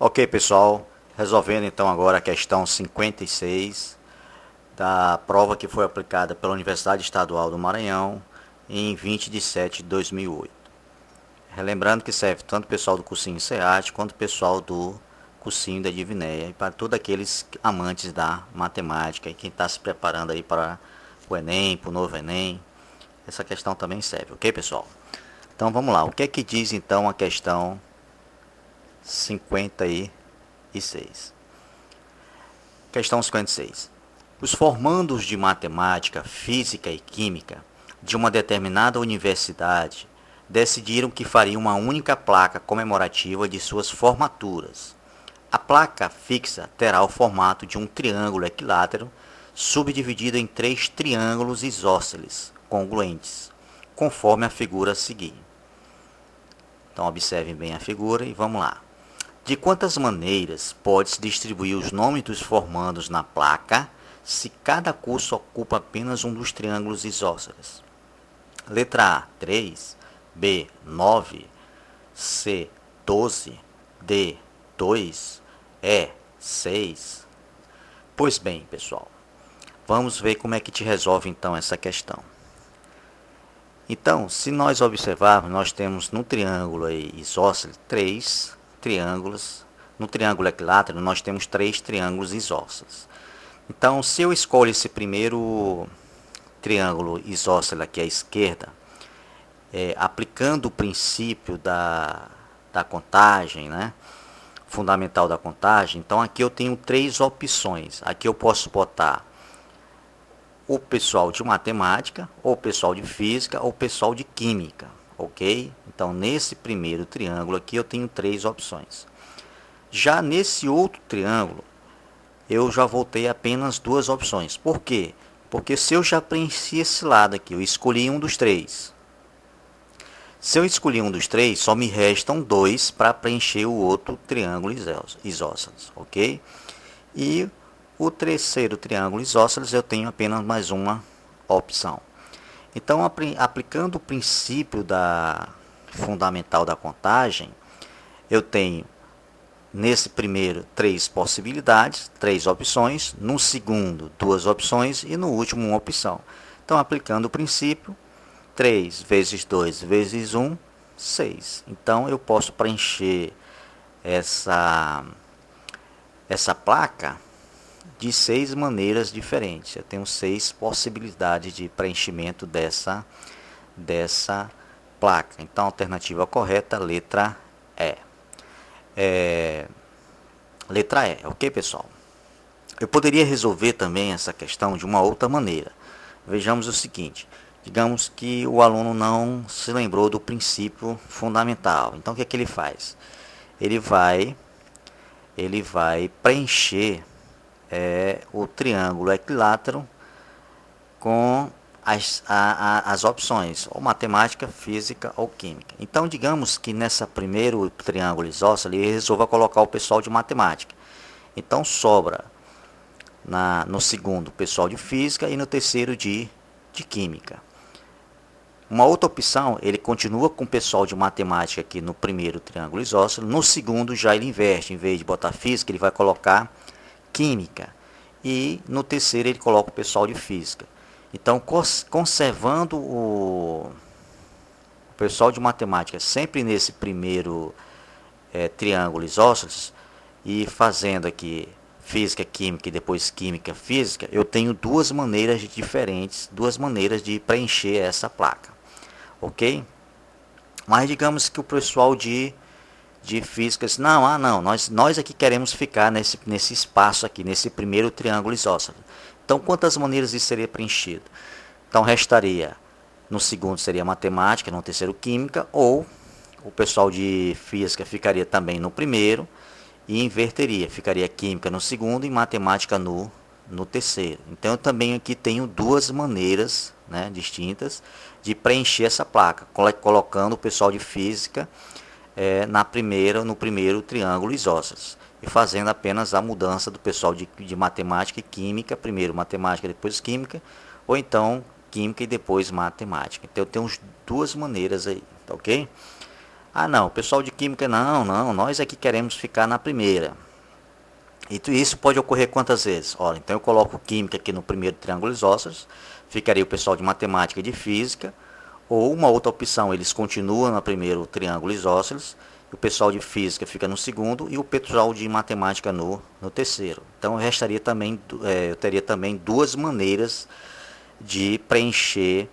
Ok, pessoal, resolvendo então agora a questão 56 da prova que foi aplicada pela Universidade Estadual do Maranhão em 20 de 7 de 2008. Relembrando que serve tanto o pessoal do cursinho SEAT quanto o pessoal do cursinho da Divinéia e para todos aqueles amantes da matemática e quem está se preparando aí para o Enem, para o novo Enem. Essa questão também serve, ok, pessoal? Então vamos lá, o que é que diz então a questão 56? Questão 56. Os formandos de matemática, física e química de uma determinada universidade decidiram que fariam uma única placa comemorativa de suas formaturas. A placa fixa terá o formato de um triângulo equilátero subdividido em 3 triângulos isósceles congruentes, conforme a figura a seguir. Então observem bem a figura e vamos lá. De quantas maneiras pode-se distribuir os nomes dos formandos na placa se cada curso ocupa apenas um dos triângulos isósceles? Letra A, 3, B, 9, C, 12, D, 2, E, 6. Pois bem, pessoal, vamos ver como é que te resolve então essa questão. Então, se nós observarmos, nós temos no triângulo isósceles 3 triângulos. No triângulo equilátero, nós temos 3 triângulos isósceles. Então, se eu escolho esse primeiro triângulo isósceles aqui à esquerda, aplicando o princípio da contagem, né? Fundamental da contagem, então aqui eu tenho 3 opções. Aqui eu posso botar o pessoal de matemática, ou o pessoal de física, ou o pessoal de química, ok? Então, nesse primeiro triângulo aqui eu tenho 3 opções. Já nesse outro triângulo, eu já voltei apenas 2 opções. Por quê? Porque se eu já preenchi esse lado aqui, eu escolhi um dos 3. Se eu escolhi um dos 3, só me restam 2 para preencher o outro triângulo isósceles, ok? E o terceiro triângulo isósceles eu tenho apenas mais uma opção. Então, aplicando o princípio fundamental da contagem, eu tenho nesse primeiro 3 possibilidades, 3 opções, no segundo 2 opções e no último uma opção. Então, aplicando o princípio, 3 vezes 2 vezes 1, 6. Então, eu posso preencher essa placa de 6 maneiras diferentes. Eu tenho 6 possibilidades de preenchimento dessa placa. Então, a alternativa correta, letra E. Letra E, ok, pessoal? Eu poderia resolver também essa questão de uma outra maneira. Vejamos o seguinte. Digamos que o aluno não se lembrou do princípio fundamental. Então, o que é que ele faz? Ele vai preencher o triângulo equilátero com as opções, ou matemática, física ou química. Então, digamos que nessa primeiro triângulo isósceles ele resolva colocar o pessoal de matemática. Então, sobra no segundo o pessoal de física e no terceiro de química. Uma outra opção, ele continua com o pessoal de matemática aqui no primeiro triângulo isósceles, no segundo já ele inverte, em vez de botar física, ele vai colocar química. E no terceiro ele coloca o pessoal de física. Então, conservando o pessoal de matemática sempre nesse primeiro triângulo isósceles e fazendo aqui física, química e depois química, física, eu tenho 2 maneiras diferentes, 2 maneiras de preencher essa placa, ok? Mas digamos que o pessoal de física disse, não, nós aqui queremos ficar nesse espaço aqui, nesse primeiro triângulo isósceles. Então, quantas maneiras isso seria preenchido? Então, restaria, no segundo seria matemática, no terceiro química, ou o pessoal de física ficaria também no primeiro e inverteria, ficaria química no segundo e matemática no terceiro. Então, eu também aqui tenho 2 maneiras, né, distintas de preencher essa placa, colocando o pessoal de física no primeiro triângulo isósceles e fazendo apenas a mudança do pessoal de matemática e química, primeiro matemática, depois química, ou então química e depois matemática. Então eu tenho 2 maneiras aí, tá ok? Ah, não, o pessoal de química, não, nós é que queremos ficar na primeira. E isso pode ocorrer quantas vezes? Olha, então eu coloco química aqui no primeiro triângulo isósceles, ficaria o pessoal de matemática e de física, ou uma outra opção, eles continuam no primeiro triângulo isósceles, o pessoal de física fica no segundo e o pessoal de matemática no terceiro. Então restaria também, eu teria também duas maneiras de preencher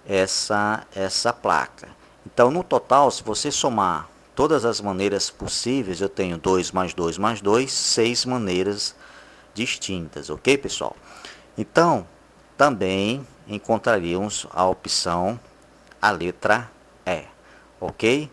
essa placa. Então no total, se você somar todas as maneiras possíveis, eu tenho 2 mais 2 mais 2, 6 maneiras distintas, ok, pessoal? Então, também encontraríamos a opção, a letra E, ok?